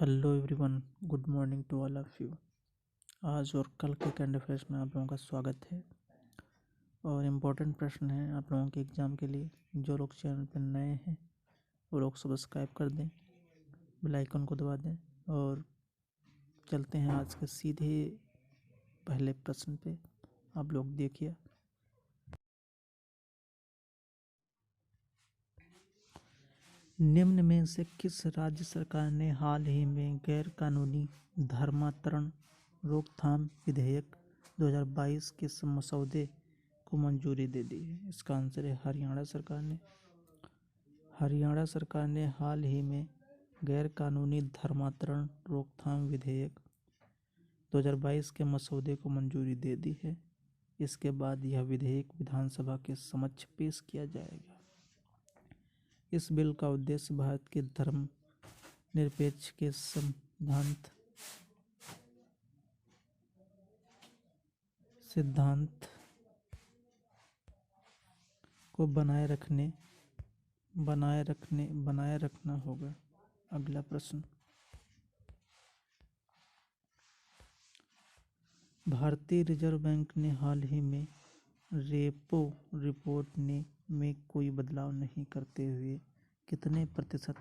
Hello everyone, good morning to all of you. आज और कल के करंट अफेयर्स में आप लोगों का स्वागत है और इम्पोर्टेंट प्रश्न है आप लोगों के एग्ज़ाम के लिए। जो लोग चैनल पर नए हैं वो लोग सब्सक्राइब कर दें, बेल आइकन को दबा दें और चलते हैं आज के सीधे पहले प्रश्न पे। आप लोग देखिए, निम्न में से किस राज्य सरकार ने हाल ही में गैर कानूनी धर्मांतरण रोकथाम विधेयक 2022 के मसौदे को मंजूरी दे दी है? इसका आंसर है हरियाणा सरकार ने। हरियाणा सरकार ने हाल ही में गैर कानूनी धर्मांतरण रोकथाम विधेयक 2022 के मसौदे को मंजूरी दे दी है। इसके बाद यह विधेयक विधानसभा के समक्ष पेश किया जाएगा। इस बिल का उद्देश्य भारत के धर्मनिरपेक्ष के सिद्धांत को बनाए रखना होगा। अगला प्रश्न, भारतीय रिजर्व बैंक ने हाल ही में रेपो रिपोर्ट में कोई बदलाव नहीं करते हुए कितने प्रतिशत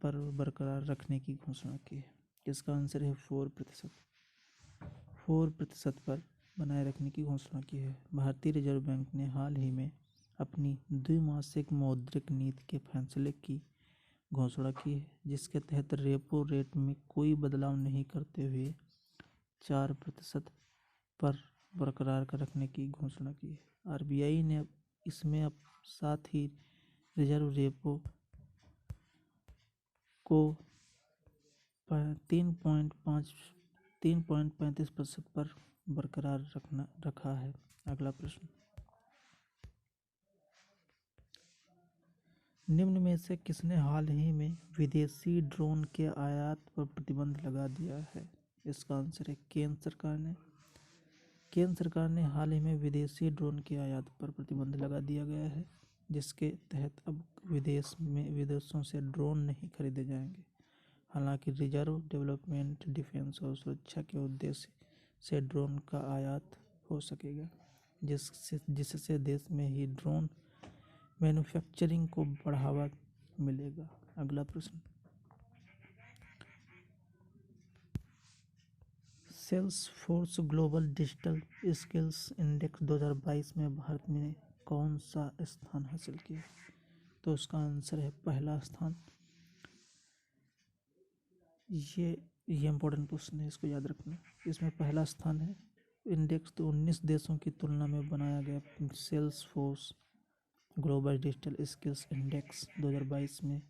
पर बरकरार रखने की घोषणा की है? इसका आंसर है 4% पर बनाए रखने की घोषणा की है। भारतीय रिजर्व बैंक ने हाल ही में अपनी द्विमासिक मौद्रिक नीति के फैसले की घोषणा की है, जिसके तहत रेपो रेट में कोई बदलाव नहीं करते हुए 4% पर बरकरार रखने की घोषणा की है। आरबीआई ने इसमें साथ ही रिजर्व रेपो को 3.35% पर बरकरार रखा है। अगला प्रश्न, निम्न में से किसने हाल ही में विदेशी ड्रोन के आयात पर प्रतिबंध लगा दिया है? इसका आंसर है केंद्र सरकार ने। केंद्र सरकार ने हाल ही में विदेशी ड्रोन के आयात पर प्रतिबंध लगा दिया गया है, जिसके तहत अब विदेशों से ड्रोन नहीं खरीदे जाएंगे। हालांकि रिजर्व, डेवलपमेंट, डिफेंस और सुरक्षा के उद्देश्य से ड्रोन का आयात हो सकेगा, जिससे देश में ही ड्रोन मैन्युफैक्चरिंग को बढ़ावा मिलेगा। अगला प्रश्न, Salesforce global digital skills index 2022 में भारत ने कौन सा स्थान हासिल किया? तो उसका आंसर है पहला स्थान। ये इम्पोर्टेंट क्वेश्चन है, इसको याद रखना। इसमें पहला स्थान है। इंडेक्स तो 19 देशों की तुलना में बनाया गया Salesforce global digital skills index 2022 में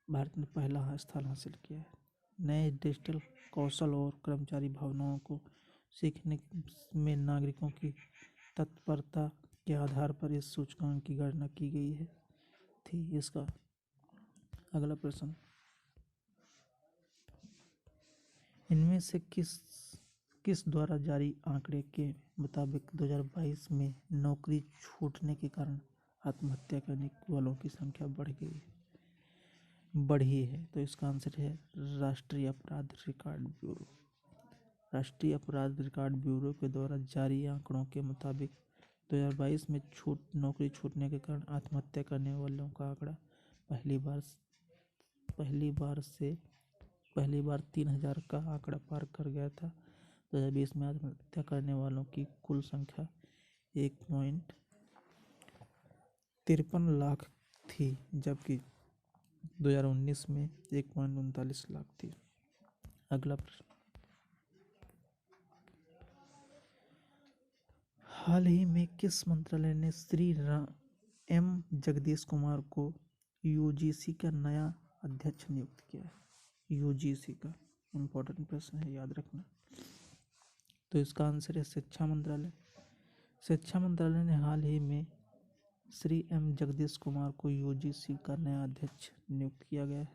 भारत ने पहला स्थान हासिल किया है। नए डिजिटल कौशल और कर्मचारी भावनाओं को सीखने में नागरिकों की तत्परता के आधार पर इस सूचकांक की गणना की गई थी। इसका अगला प्रश्न, इनमें से किस द्वारा जारी आंकड़े के मुताबिक 2022 में नौकरी छूटने के कारण आत्महत्या करने वालों की संख्या बढ़ी है? तो इसका आंसर है राष्ट्रीय अपराध रिकॉर्ड ब्यूरो। राष्ट्रीय अपराध रिकॉर्ड ब्यूरो के द्वारा जारी आंकड़ों के मुताबिक 2022 में नौकरी छूटने के कारण आत्महत्या करने वालों का आंकड़ा पहली बार 3,000 का आंकड़ा पार कर गया था। 2020 में आत्महत्या करने वालों की कुल संख्या 1.53 लाख थी, जबकि 2019 में 1.39 लाख थी। अगला प्रश्न, हाल ही में किस मंत्रालय ने श्री एम जगदीश कुमार को यूजीसी का नया अध्यक्ष नियुक्त किया है? यूजीसी का इम्पोर्टेंट प्रश्न है, याद रखना। तो इसका आंसर है शिक्षा मंत्रालय। शिक्षा मंत्रालय ने हाल ही में श्री एम जगदीश कुमार को यूजीसी का नया अध्यक्ष नियुक्त किया गया है।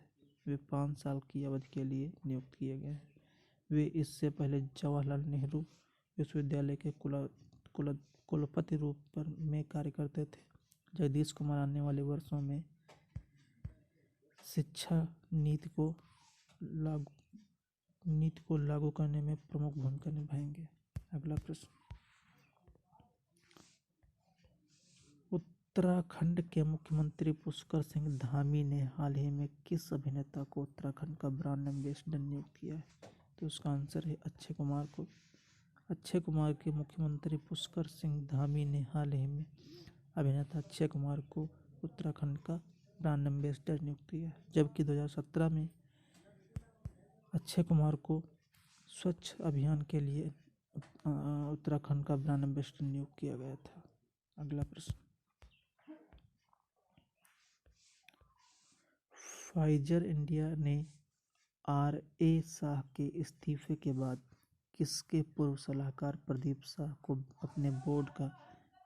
वे 5 साल की अवधि के लिए नियुक्त किए गए हैं। वे इससे पहले जवाहरलाल नेहरू विश्वविद्यालय के कुलपति रूप में कार्य करते थे। जगदीश कुमार आने वाले वर्षों में शिक्षा नीति को लागू करने में प्रमुख भूमिका निभाएंगे? अगला प्रश्न, उत्तराखंड के मुख्यमंत्री पुष्कर सिंह धामी ने हाल ही में किस अभिनेता को उत्तराखंड का ब्रांड एम्बेसडर नियुक्त किया है? तो इसका आंसर है अक्षय कुमार को। अक्षय कुमार के मुख्यमंत्री पुष्कर सिंह धामी ने हाल ही में अभिनेता अक्षय कुमार को उत्तराखंड का ब्रांड एम्बेसडर नियुक्त किया है, जबकि 2017 में अक्षय कुमार को स्वच्छ अभियान के लिए उत्तराखंड का ब्रांड एम्बेसडर नियुक्त किया गया था। अगला प्रश्न, फाइजर इंडिया ने आर.ए. शाह के इस्तीफे के बाद किसके पूर्व सलाहकार प्रदीप शाह को अपने बोर्ड का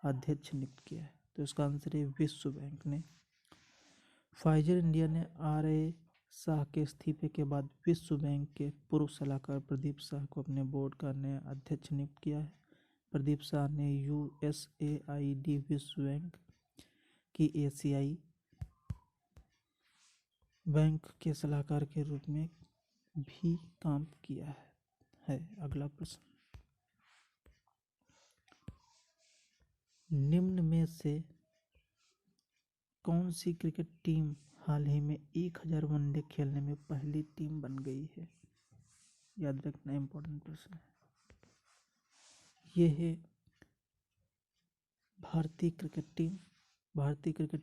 अध्यक्ष नियुक्त किया है? तो इसका आंसर है विश्व बैंक ने। फाइजर इंडिया ने आर.ए. शाह के इस्तीफे के बाद विश्व बैंक के पूर्व सलाहकार प्रदीप शाह को अपने बोर्ड का नया अध्यक्ष नियुक्त किया है। प्रदीप शाह ने यूएसएआईडी विश्व बैंक की एशियाई बैंक के सलाहकार के रूप में भी काम किया है। अगला प्रश्न, निम्न में से कौन सी क्रिकेट टीम हाल ही में 1000 वनडे खेलने में पहली टीम बन गई है? याद रखना इम्पोर्टेंट प्रश्न है। ये है भारतीय क्रिकेट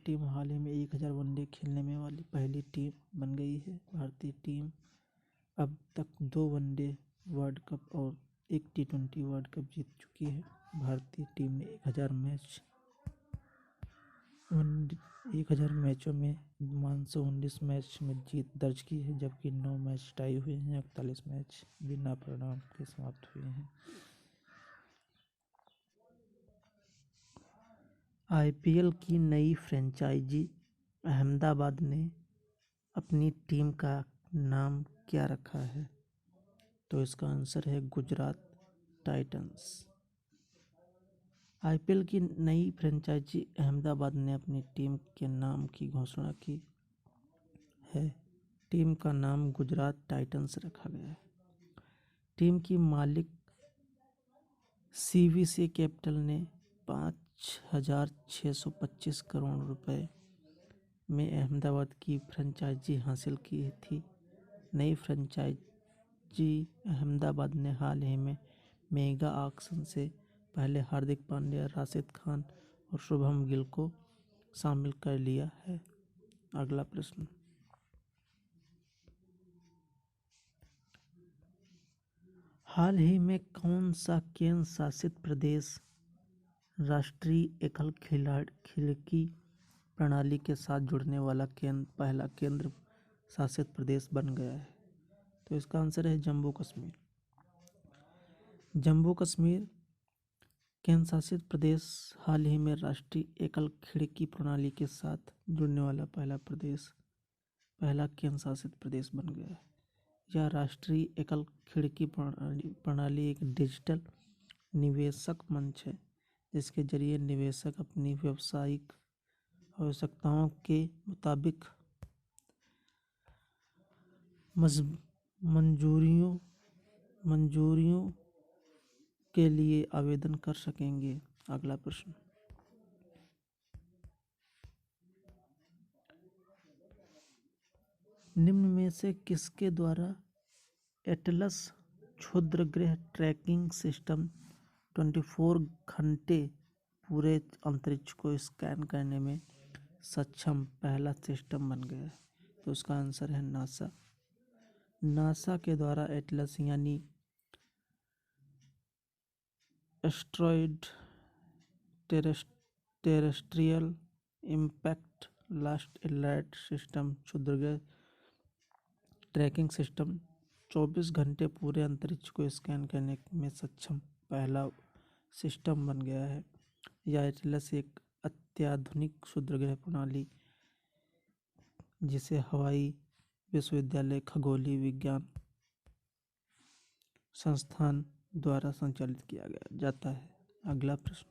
टीम हाल ही में 1000 वनडे खेलने में वाली पहली टीम बन गई है। भारतीय टीम अब तक 2 वनडे वर्ल्ड कप और 1 T20 वर्ल्ड कप जीत चुकी है। भारतीय टीम ने 1000 मैचों में 519 मैच में जीत दर्ज की है, जबकि 9 मैच टाई हुए हैं, 41 मैच बिना परिणाम के समाप्त हुए हैं। आईपीएल की नई फ्रेंचाइजी अहमदाबाद ने अपनी टीम का नाम क्या रखा है? तो इसका आंसर है गुजरात टाइटंस। आईपीएल की नई फ्रेंचाइजी अहमदाबाद ने अपनी टीम के नाम की घोषणा की है। टीम का नाम गुजरात टाइटंस रखा गया है। टीम की मालिक सीवीसी कैपिटल ने 5,625 करोड़ रुपए में अहमदाबाद की फ्रेंचाइजी हासिल की थी। नई फ्रेंचाइजी अहमदाबाद ने हाल ही में मेगा ऑक्शन से पहले हार्दिक पांड्या, राशिद खान और शुभम गिल को शामिल कर लिया है। अगला प्रश्न, हाल ही में कौन सा केंद्र शासित प्रदेश राष्ट्रीय एकल खिड़की प्रणाली के साथ जुड़ने वाला पहला केंद्र शासित प्रदेश बन गया है? तो इसका आंसर है जम्मू कश्मीर। जम्मू कश्मीर केंद्र शासित प्रदेश हाल ही में राष्ट्रीय एकल खिड़की प्रणाली के साथ जुड़ने वाला पहला केंद्र शासित प्रदेश बन गया है। यह राष्ट्रीय एकल खिड़की प्रणाली एक डिजिटल निवेशक मंच है, जिसके जरिए निवेशक अपनी व्यावसायिक आवश्यकताओं के मुताबिक मंजूरियों के लिए आवेदन कर सकेंगे। अगला प्रश्न, निम्न में से किसके द्वारा एटलस क्षुद्रग्रह ट्रैकिंग सिस्टम 24 घंटे पूरे अंतरिक्ष को स्कैन करने में सक्षम पहला सिस्टम बन गया है? तो उसका आंसर है नासा के द्वारा एटलस यानी asteroid terrestrial impact last alert system क्षुद्रग्रह ट्रैकिंग सिस्टम 24 घंटे पूरे अंतरिक्ष को स्कैन करने में सक्षम पहला सिस्टम बन गया है। यह एटलस एक अत्याधुनिक क्षुद्रग्रह प्रणाली जिसे हवाई विश्वविद्यालय खगोलीय विज्ञान संस्थान द्वारा संचालित किया जाता है। अगला प्रश्न,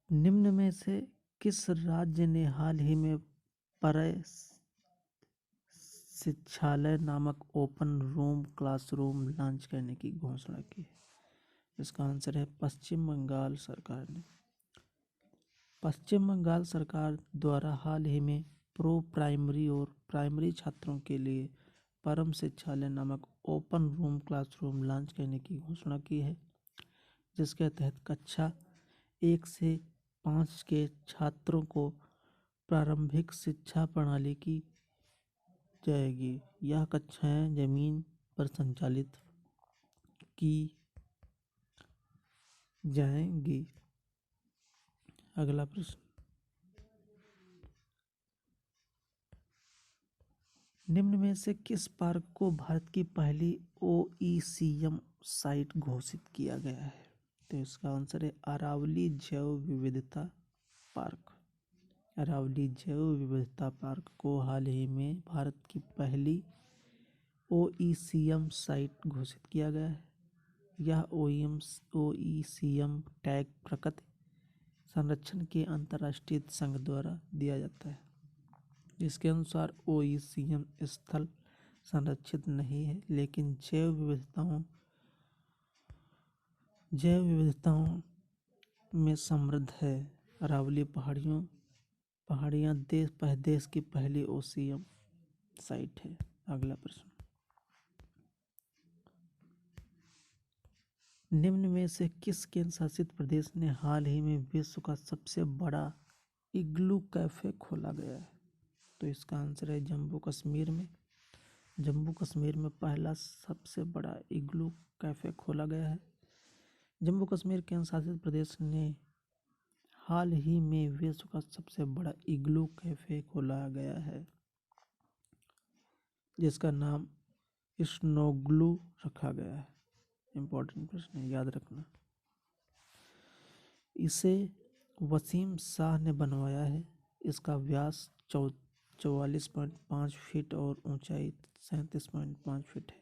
निम्न में से किस राज्य ने हाल ही में परय शिक्षालय नामक ओपन रूम क्लासरूम लॉन्च करने की घोषणा की है? इसका आंसर है पश्चिम बंगाल सरकार ने। पश्चिम बंगाल सरकार द्वारा हाल ही में प्रो प्राइमरी और प्राइमरी छात्रों के लिए परम शिक्षालय नामक ओपन रूम क्लासरूम लॉन्च करने की घोषणा की है, जिसके तहत कक्षा 1 से 5 के छात्रों को प्रारंभिक शिक्षा प्रणाली की जाएगी। यह कक्षाएं जमीन पर संचालित की जाएंगी। अगला प्रश्न, निम्न में से किस पार्क को भारत की पहली ओईसीएम साइट घोषित किया गया है? तो इसका आंसर है अरावली जैव विविधता पार्क। अरावली जैव विविधता पार्क को हाल ही में भारत की पहली ओईसीएम साइट घोषित किया गया है। यह ओईसीएम टैग प्रकृति संरक्षण के अंतर्राष्ट्रीय संघ द्वारा दिया जाता है, जिसके अनुसार ओईसीएम स्थल संरक्षित नहीं है, लेकिन जैव विविधताओं में समृद्ध है। अरावली पहाड़ियाँ देश की पहली ओईसीएम साइट है। अगला प्रश्न, निम्न में से किस केंद्र शासित प्रदेश ने हाल ही में विश्व का सबसे बड़ा इग्लू कैफे खोला गया है? तो इसका आंसर है जम्मू कश्मीर में। जम्मू कश्मीर में पहला सबसे बड़ा इग्लू कैफे खोला गया है। जम्मू कश्मीर केंद्र शासित प्रदेश ने हाल ही में विश्व का सबसे बड़ा इग्लू कैफे खोला गया है, जिसका नाम स्नोग्लू रखा गया है। इम्पोर्टेंट प्रश्न है, याद रखना। इसे वसीम शाह ने बनवाया है। इसका व्यास 44.5 फीट और ऊंचाई 37.5 फीट है।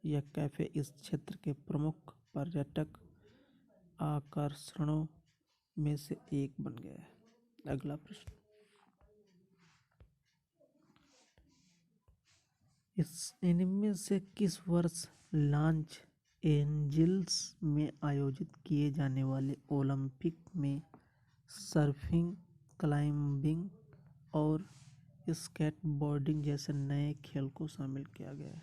यह कैफे इस क्षेत्र के प्रमुख पर्यटक आकर्षणों में से एक बन गया है। अगला प्रश्न, इनमें से किस वर्ष लॉस एंजिल्स में आयोजित किए जाने वाले ओलंपिक में सर्फिंग, क्लाइंबिंग और स्केटबोर्डिंग जैसे नए खेल को शामिल किया गया है?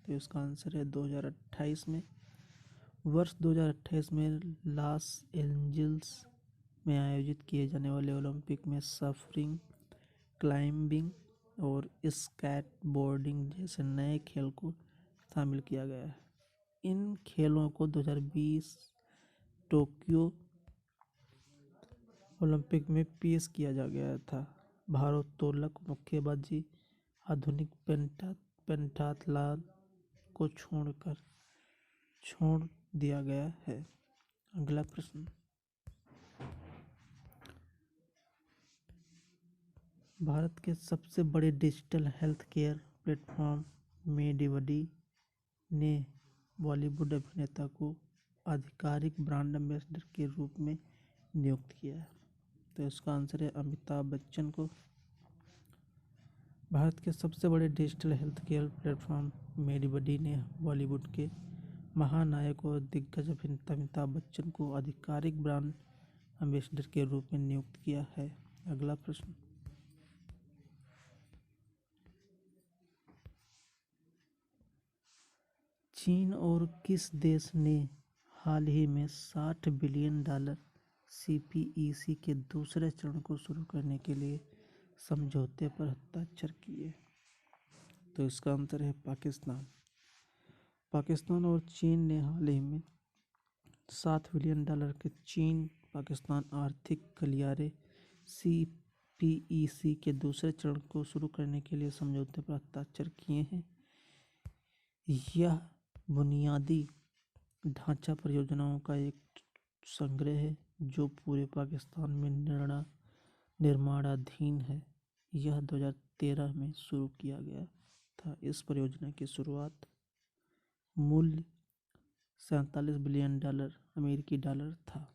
तो इसका आंसर है 2028 में। वर्ष 2028 में लॉस एंजिल्स में आयोजित किए जाने वाले ओलंपिक में सर्फिंग, क्लाइंबिंग और स्केटबोर्डिंग जैसे नए खेल को शामिल किया गया है। इन खेलों को 2020 टोक्यो ओलंपिक में पेश किया जा गया था। भारोत्तोलक, मुक्केबाजी, आधुनिक पेंटाथलॉन को छोड़ दिया गया है। अगला प्रश्न, भारत के सबसे बड़े डिजिटल हेल्थ केयर प्लेटफॉर्म मेडिबडी ने बॉलीवुड अभिनेता को आधिकारिक ब्रांड एम्बेसडर के रूप में नियुक्त किया है। तो इसका आंसर है अमिताभ बच्चन को। भारत के सबसे बड़े डिजिटल हेल्थ केयर प्लेटफॉर्म मेडिबडी ने बॉलीवुड के महानायक और दिग्गज अभिनेता अमिताभ बच्चन को आधिकारिक ब्रांड एम्बेसडर के रूप में नियुक्त किया है। अगला प्रश्न, चीन और किस देश ने हाल ही में $60 बिलियन सीपीईसी के दूसरे चरण को शुरू करने के लिए समझौते पर हस्ताक्षर किए? तो इसका आंसर है पाकिस्तान। पाकिस्तान और चीन ने हाल ही में $7 बिलियन के चीन पाकिस्तान आर्थिक गलियारे सीपीईसी के दूसरे चरण को शुरू करने के लिए समझौते पर हस्ताक्षर किए हैं। यह बुनियादी ढांचा परियोजनाओं का एक संग्रह है जो पूरे पाकिस्तान में निर्माणाधीन है। यह 2013 में शुरू किया गया था। इस परियोजना की शुरुआत मूल्य $47 बिलियन अमेरिकी डॉलर था।